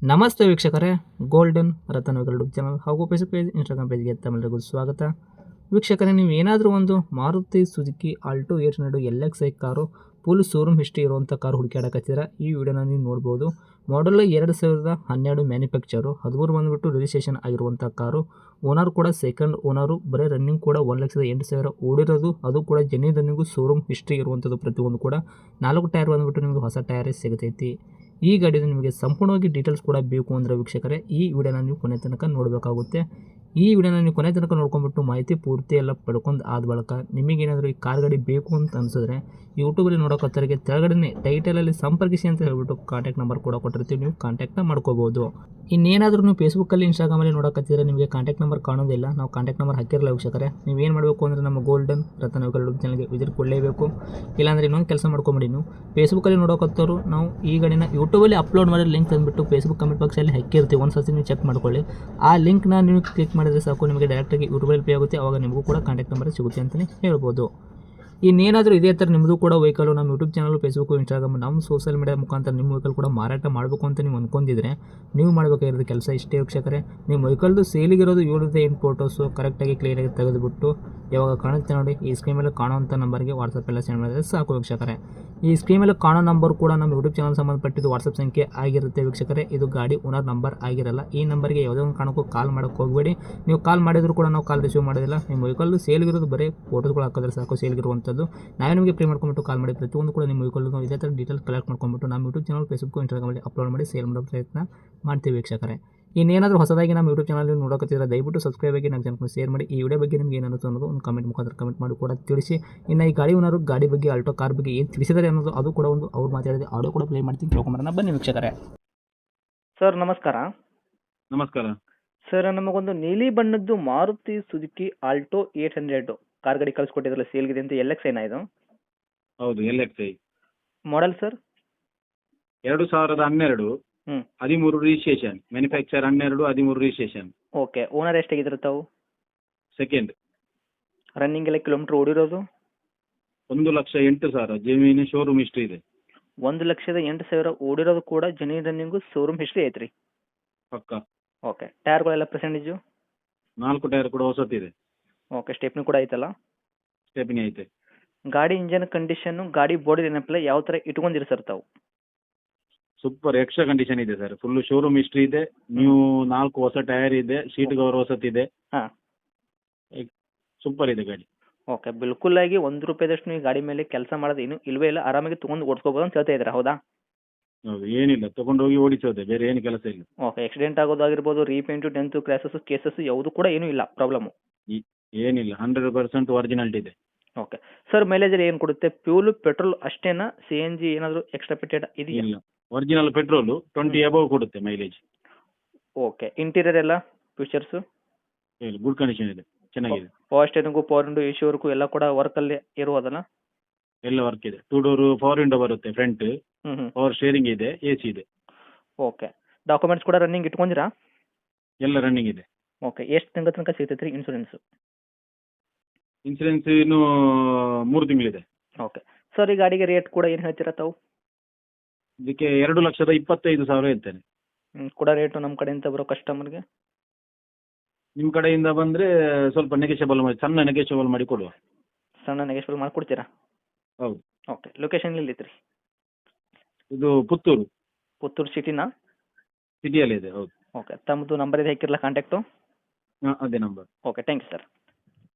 ನಮಸ್ತೆ ವೀಕ್ಷಕರೇ, golden Ratan YouTube channel ಹಾಗೂ ಫೇಸ್ಬುಕ್ ಪೇಜ್, ಇನ್ಸ್ಟಾಗ್ರಾಮ್ ಪೇಜ್ಗೆ ತಮ್ಮೆಲ್ಲರಿಗೂ ಸ್ವಾಗತ. ವೀಕ್ಷಕರೇ, ನೀವು ಏನಾದರೂ ಒಂದು Maruti Suzuki Alto 800 LXi car full showroom history ಇರುವಂಥ ಕಾರು ಹುಡುಕಾಡಕತ್ತೀರ, ಈ ವಿಡಿಯೋನ ನೀವು ನೋಡ್ಬೋದು. ಮಾಡಲ್ 2012 ಮ್ಯಾನುಫ್ಯಾಕ್ಚರು, 13 ಬಂದುಬಿಟ್ಟು ರಿಜಿಸ್ಟ್ರೇಷನ್ ಆಗಿರುವಂಥ ಕಾರು. ಓನರ್ ಕೂಡ ಸೆಕೆಂಡ್ ಓನರು. ಬರೀ ರನ್ನಿಂಗ್ ಕೂಡ 1,08,000 ಓಡಿರೋದು, ಅದು ಕೂಡ ಜೆನ್ಯೂನ್ ರನ್ನಿಂಗು, ಶೋರೂಮ್ ಹಿಸ್ಟ್ರಿ ಇರುವಂಥದ್ದು ಪ್ರತಿಯೊಂದು ಕೂಡ. 4 ಟೈರ್ ಬಂದುಬಿಟ್ಟು ನಿಮಗೆ ಹೊಸ ಟೈರೇ ಸಿಗುತ್ತೈತಿ. ಈ ಗಾಡಿದು ನಿಮಗೆ ಸಂಪೂರ್ಣವಾಗಿ ಡೀಟೇಲ್ಸ್ ಕೂಡ ಬೇಕು ಅಂದರೆ ವೀಕ್ಷಕರೇ, ಈ ವಿಡಿಯೋನ ನೀವು ಕೊನೆ ತನಕ ನೋಡಬೇಕಾಗುತ್ತೆ. ಈ ವಿಡಿಯೋನ ನೀವು ಕೊನೆ ತನಕ ನೋಡ್ಕೊಂಡ್ಬಿಟ್ಟು ಮಾಹಿತಿ ಪೂರ್ತಿ ಎಲ್ಲ ಪಡ್ಕೊಂಡು ಆದ ಬಳಿಕ ನಿಮಗೇನಾದರೂ ಈ ಕಾರ್ ಗಾಡಿ ಬೇಕು ಅಂತ ಅನಿಸಿದ್ರೆ ಯೂಟ್ಯೂಬಲ್ಲಿ ನೋಡೋಕತ್ತರಿಗೆ ಕೆಳಗಡೆ ಟೈಟಲಲ್ಲಿ ಸಂಪರ್ಕಿಸಿ ಅಂತ ಹೇಳ್ಬಿಟ್ಟು ಕಾಂಟ್ಯಾಕ್ಟ್ ನಂಬರ್ ಕೂಡ ಕೊಟ್ಟಿರ್ತೀವಿ, ನೀವು ಕಾಂಟ್ಯಾಕ್ಟ್ನ ಮಾಡ್ಕೋಬೋದು. ಇನ್ನೇನಾದರೂ ನೀವು ಫೇಸ್ಬುಕ್ಕಲ್ಲಿ, ಇನ್ಸ್ಟಾಗ್ರಾಮಲ್ಲಿ ನೋಡೋಕತ್ತಿದ್ರೆ ನಿಮಗೆ ಕಾಂಟ್ಯಾಕ್ಟ್ ನಂಬರ್ ಕಾಣೋದಿಲ್ಲ, ನಾವು ಕಾಂಟ್ಯಾಕ್ಟ್ ನಂಬರ್ ಹಾಕಿರಲ್ಲ ವೀಕ್ಷಕರೇ. ನೀವೇನು ಮಾಡಬೇಕು ಅಂದರೆ ನಮ್ಮ ಗೋಲ್ಡನ್ ರತನ್ ಯೂಟ್ಯೂಬ್ ಚಾನಲ್ಗೆ ವಿಸಿಟ್ ಕೊಡಲೇಬೇಕು. ಇಲ್ಲಾಂದರೆ ಇನ್ನೊಂದು ಕೆಲಸ ಮಾಡ್ಕೊಂಬಿಡಿ, ನೀವು ಫೇಸ್ಬುಕ್ಕಲ್ಲಿ ನೋಡೋಕತ್ತವರು ನಾವು ಈ ಗಾಡಿನ ಯೂಟ್ಯೂಬಲ್ಲಿ ಅಪ್ಲೋಡ್ ಮಾಡಿರೋ ಲಿಂಕ್ ತಂದುಬಿಟ್ಟು ಫೇಸ್ಬುಕ್ ಕಮೆಂಟ್ ಬಾಕ್ಸಲ್ಲಿ ಹಾಕಿರ್ತೀವಿ, ಒಂದು ಸರ್ತಿ ನೀವು ಚೆಕ್ ಮಾಡ್ಕೊಳ್ಳಿ. ಆ ಲಿಂಕ್ನ ನೀವು ಕ್ಲಿಕ್ ಮಾಡಿದರೆ ಸಾಕು, ನಿಮಗೆ ಡೈರೆಕ್ಟಾಗಿ ಯೂಟ್ಯೂಬಲ್ಲಿ ಪೇ ಆಗುತ್ತೆ. ಆವಾಗ ನಿಮಗೂ ಕೂಡ ಕಾಂಟ್ಯಾಕ್ಟ್ ನಂಬರ್ ಸಿಗುತ್ತೆ ಅಂತಲೇ ಹೇಳ್ಬೋದು. ಇನ್ನೇನಾದರೂ ಇದೇ ಥರ ನಿಮ್ಮದು ಕೂಡ ವೆಹಿಕಲು ನಮ್ಮ ಯೂಟ್ಯೂಬ್ ಚಾನಲ್, ಫೇಸ್ಬುಕ್ಕು, ಇನ್ಸ್ಟಾಗ್ರಾಮ್, ನಮ್ಮ ಸೋಷಿಯಲ್ ಮೀಡಿಯಾ ಮುಖಾಂತರ ನಿಮ್ಮ ವೆಹಿಕಲ್ ಕೂಡ ಮಾರಾಟ ಮಾಡಬೇಕು ಅಂತ ನೀವು ಅಂದ್ಕೊಂಡಿದ್ರೆ ನೀವು ಮಾಡಬೇಕಾಗಿರೋದು ಕೆಲಸ ಇಷ್ಟೇ ವೀಕ್ಷಕರೇ. ನಿಮ್ಮ ವೆಹಿಕಲ್ದು ಸೇಲಿಗಿರೋದು 7-8 ಫೋಟೋಸು ಕರೆಕ್ಟಾಗಿ ಕ್ಲಿಯರಾಗಿ ತೆಗೆದುಬಿಟ್ಟು ಯಾವಾಗ ಕಾಣುತ್ತೆ ನೋಡಿ, ಈ ಸ್ಕ್ರೀನ್ ಮೇಲೆ ಕಾಣೋವಂಥ ನಂಬರ್ಗೆ ವಾಟ್ಸಪ್ಪೆಲ್ಲ ಸೆಂಡ್ ಮಾಡಿದ್ರೆ ಸಾಕು ವೀಕ್ಷಕರೇ. ಈ ಸ್ಕ್ರೀನ್ ಮೇಲೆ ಕಾಣೋ ನಂಬರ್ ಕೂಡ ನಮ್ಮ ಯೂಟ್ಯೂಬ್ ಚಾನಲ್ ಸಂಬಂಧಪಟ್ಟಿದ್ದು ವಾಟ್ಸಪ್ ಸಂಖ್ಯೆ ಆಗಿರುತ್ತೆ ವೀಕ್ಷಕರೇ. ಇದು ಗಾಡಿ ಓನರ್ ನಂಬರ್ ಆಗಿರಲ್ಲ. ಈ ನಂಬರ್ಗೆ ಯಾವುದೇ ಒಂದು ಕಾರಣಕ್ಕೂ ಕಾಲ್ ಮಾಡೋಕ್ಕೆ ಹೋಗಬೇಡಿ. ನೀವು ಕಾಲ್ ಮಾಡಿದರೂ ಕೂಡ ನಾವು ಕಾಲ್ ರಿಸೀವ್ ಮಾಡೋದಿಲ್ಲ. ನಿಮ್ಮ ವೆಹಿಕಲ್ ಸೇಲ್ಗಿರೋದು ಬರೀ ಫೋಟೋಸ್ಗಳು ಹಾಕಿದ್ರೆ ಸಾಕು, ಸೇಲ್ಗಿರುವಂಥದ್ದು. ನಾವೇ ನಿಮಗೆ ಪೇ ಮಾಡ್ಕೊಂಬಿಟ್ಟು ಕಾಲ್ ಮಾಡಿ ಪ್ರತಿಯೊಂದು ಕೂಡ ನಿಮ್ಮ ವೆಹಿಕಲ್ ಇದೇ ಥರ ಡೀಟೇಲ್ಸ್ ಕಲೆಕ್ಟ್ ಮಾಡ್ಕೊಂಬಿಟ್ಟು ನಮ್ಮ ಯೂಟ್ಯೂಬ್ ಚಾನಲ್, ಫೇಸ್ಬುಕ್, ಇನ್ಸ್ಟಾಗ್ರಾಮಲ್ಲಿ ಅಪ್ಲೋಡ್ ಮಾಡಿ ಸೇಲ್ ಮಾಡೋ ಪ್ರಯತ್ನ ಮಾಡ್ತೀವಿ ವೀಕ್ಷಕರೇ. ಇನ್ನೇನಾದರೂ ಹೊಸದಾಗಿ ನಮ್ಮ ಯೂಟ್ಯೂಬ್ ಚಾನಲ್ ನೋಡೋಕತ್ತಿದ್ರೆ ದಯವಿಟ್ಟು ಸಬ್ಸ್ಕ್ರೈಬ್ ಆಗಿ ನಮ್ಮ ಚಾನಲ್ನ ಶೇರ್ ಮಾಡಿ. ಈ ವಿಡಿಯೋ ಬಗ್ಗೆ ನಿಮಗೆ ಏನು ಅನ್ನಿಸ್ತು ಅನ್ನೋದು ಒಂದು ಕಮೆಂಟ್ ಮುಖಾಂತರ ಕಮೆಂಟ್ ಮಾಡಿ ಕೂಡ ತಿಳಿಸಿ. ಇನ್ನು ಈ ಗಾಡಿ ಓನರು ಗಾಡಿ ಬಗ್ಗೆ, ಆಲ್ಟೋ ಕಾರ್ ಬಗ್ಗೆ ಏನು ತಿಳಿಸಿದ್ದಾರೆ ಅನ್ನೋದು ಅದು ಕೂಡ ಒಂದು ಅವ್ರು ಮಾತಾಡಿದ ಆಡಿಯೋ ಕೂಡ ಪ್ಲೇ ಮಾಡ್ತೀನಿ, ಕೇಳ್ಕೊಂಬರೋಣ ಬನ್ನಿ ವೀಕ್ಷಕರೇ. ಸರ್ ನಮಸ್ಕಾರ. ನಮಸ್ಕಾರ. ಸರ್, ನಮಗೊಂದು ನೀಲಿ ಬಣ್ಣದ್ದು ಮಾರುತಿ ಸುಜುಕಿ ಆಲ್ಟೋ 800 ಕಾರ್ ಗಾಡಿ ಕಳಿಸ್ಕೊಟ್ಟಿದ್ರಲ್ಲ, ಸೇಲ್ಗಿದೆ ಅಂತ. LXi ಇದು? ಹೌದು, LXi. Model sir? 2012 13 registration. Manufacture 12, 13 registration. Okay. Owner ಎಷ್ಟಾಗಿದ್ರೆ ತಾವು? ಸೆಕೆಂಡ್. ರನ್ನಿಂಗ್ ಎಲ್ಲ ಕಿಲೋಮೀಟ್ರ್ ಓಡಿರೋದು? 1,08,000 ಜಮೀನು, ಶೋರೂಮ್ ಹಿಸ್ಟ್ರಿ ಇದೆ. 1,08,000 ಓಡಿರೋದು ಕೂಡ ಜೆನ್ಯೂನ್ ರನ್ನಿಂಗು, ಶೋರೂಮ್ ಹಿಸ್ಟ್ರಿ ಐತ್ರಿ? ಪಕ್ಕ. ಓಕೆ. ಟೈರ್ಗಳೆಲ್ಲ ಪರ್ಸೆಂಟೇಜು? 4 ಟೈರ್ ಕೂಡ ಹೊಸತಿದೆ. ಓಕೆ. ಸ್ಟೆಪ್ನಿ ಕೂಡ ಐತಲ್ಲ? ಸ್ಟೆಪ್ನಿ ಐತೆ. ಗಾಡಿ ಇಂಜನ್ ಕಂಡೀಷನ್ನು, ಗಾಡಿ ಬಾಡಿ ಏನಪ್ಪಲ್ಲ ಯಾವ ಥರ ಇಟ್ಕೊಂಡಿರಿ ಸರ್ ತಾವು? ಸೂಪರ್ ಎಕ್ಸ್ಟ್ರಾ ಕಂಡೀಷನ್ ಇದೆ ಸರ್. ಫುಲ್ ಶೋರೂಮ್ ಹಿಸ್ಟ್ರಿ ಇದೆ. ನ್ಯೂ 4 ಹೊಸ ಟೈರ್ ಇದೆ. ಸೀಟ್ ಕವರ್ ಹೊಸತಿದೆ. ಹಾಂ. ಸೂಪರ್ ಇದೆ ಗಾಡಿ. ಓಕೆ. ಬಿಲ್ಕುಲ್ ಆಗಿ ₹1 ನೀವು ಗಾಡಿ ಮೇಲೆ ಕೆಲಸ ಮಾಡೋದು ಏನು ಇಲ್ವೇ ಇಲ್ಲ, ಆರಾಮಾಗಿ ತೊಗೊಂಡು ಓಡಿಸ್ಕೋಬೋದು ಅಂತ ಹೇಳ್ತಾ ಇದ್ದೀರಾ, ಹೌದಾ? ಹೌದು, ಏನಿಲ್ಲ, ತಗೊಂಡೋಗಿ ಓಡಿಸೋದೆ, ಬೇರೆ ಏನು ಕೆಲಸ ಇಲ್ಲ. ಓಕೆ. ಆಕ್ಸಿಡೆಂಟ್ ಆಗೋದಾಗಿರ್ಬೋದು, ರೀಪೇಂಟು, ಡೆಂತು, ಕ್ರ್ಯಾಸಸ್, ಕೇಸಸ್ ಯಾವುದು ಕೂಡ ಏನೂ ಇಲ್ಲ ಪ್ರಾಬ್ಲಮ್ಮು? ಏನಿಲ್ಲ, 100% ಒರಿಜಿನಾಲಿಟಿ ಇದೆ. ಓಕೆ. ಸರ್, ಮೈಲೇಜಲ್ಲಿ ಏನು ಕೊಡುತ್ತೆ? ಫ್ಯೂಲ್ ಪೆಟ್ರೋಲ್ ಅಷ್ಟೇನಾ? CNG ಏನಾದರೂ ಎಕ್ಸ್ಟ್ರಾ ಪೆಟೆಡ್ ಇದೆಯಾ? ಇಲ್ಲ, ಒರಿಜಿನಲ್ ಪೆಟ್ರೋಲು 20 ಅಬೌವ್ ಕೊಡುತ್ತೆ ಮೈಲೇಜ್. ಓಕೆ. ಇಂಟೀರಿಯರ್ ಎಲ್ಲ ಫೀಚರ್ಸು? ಗುಡ್ ಕಂಡೀಷನ್ ಇದೆ, ಚೆನ್ನಾಗಿದೆ. Power steering, power window, AC work ಎಲ್ಲ ಕೂಡ ವರ್ಕಲ್ಲಿ ಇರುವುದಲ್ಲ? ಎಲ್ಲ ವರ್ಕ್ ಇದೆ. 2 ಡೋರು ಪವರ್ ವಿಂಡೋ ಬರುತ್ತೆ ಫ್ರಂಟ್. ಪವರ್ ಸ್ಟೇರಿಂಗ್ ಇದೆ, AC ಇದೆ. ಓಕೆ. ಡಾಕ್ಯುಮೆಂಟ್ಸ್ ಕೂಡ ರನ್ನಿಂಗ್ ಇಟ್ಕೊಂಡಿರಾ? ಎಲ್ಲ ರನ್ನಿಂಗ್ ಇದೆ. ಓಕೆ. ಎಷ್ಟು ತಿಂಗಳ ತನಕ ಸಿಗ್ತೈತೆ ರೀ ಇನ್ಶೂರೆನ್ಸು? ಇನ್ಸೂರೆನ್ಸ್ ಇನ್ನು 3 ತಿಂಗಳಿದೆ. ಓಕೆ. ಸರ್, ಈ ಗಾಡಿಗೆ ರೇಟ್ ಕೂಡ ಏನು ಹೇಳ್ತೀರಾ ತಾವು? ಇದಕ್ಕೆ 2,25,000 ಹೇಳ್ತೇನೆ. ಕೂಡ ರೇಟು ನಮ್ಮ ಕಡೆಯಿಂದ ಬರೋ ಕಸ್ಟಮರ್ಗೆ? ನಿಮ್ಮ ಕಡೆಯಿಂದ ಬಂದರೆ ಸ್ವಲ್ಪ ನೆಗೆಷಿಯಬಲ್ ಮಾಡಿ, ಸಣ್ಣ ನೆಗೆಷಿಯಬಲ್ ಮಾಡಿ ಕೊಡುವ. ಸಣ್ಣ ನೆಗೆಶ್ಬಲ್ ಮಾಡಿಕೊಡ್ತೀರಾ? ಹೌದು. ಓಕೆ. ಲೊಕೇಶನ್ ಎಲ್ಲಿತ್ತು ರೀ? ಇದು ಪುತ್ತೂರು. ಪುತ್ತೂರು ಸಿಟಿನಾ? ಸಿಟಿಯಲ್ಲೇ ಇದೆ. ಹೌದು. ಓಕೆ. ತಮ್ಮದು ನಂಬರ್ ಇದೆ, ಹಾಕಿರಲ್ಲ ಕಾಂಟ್ಯಾಕ್ಟು? ಹಾಂ, ಅದೇ number. Okay. Thank you sir.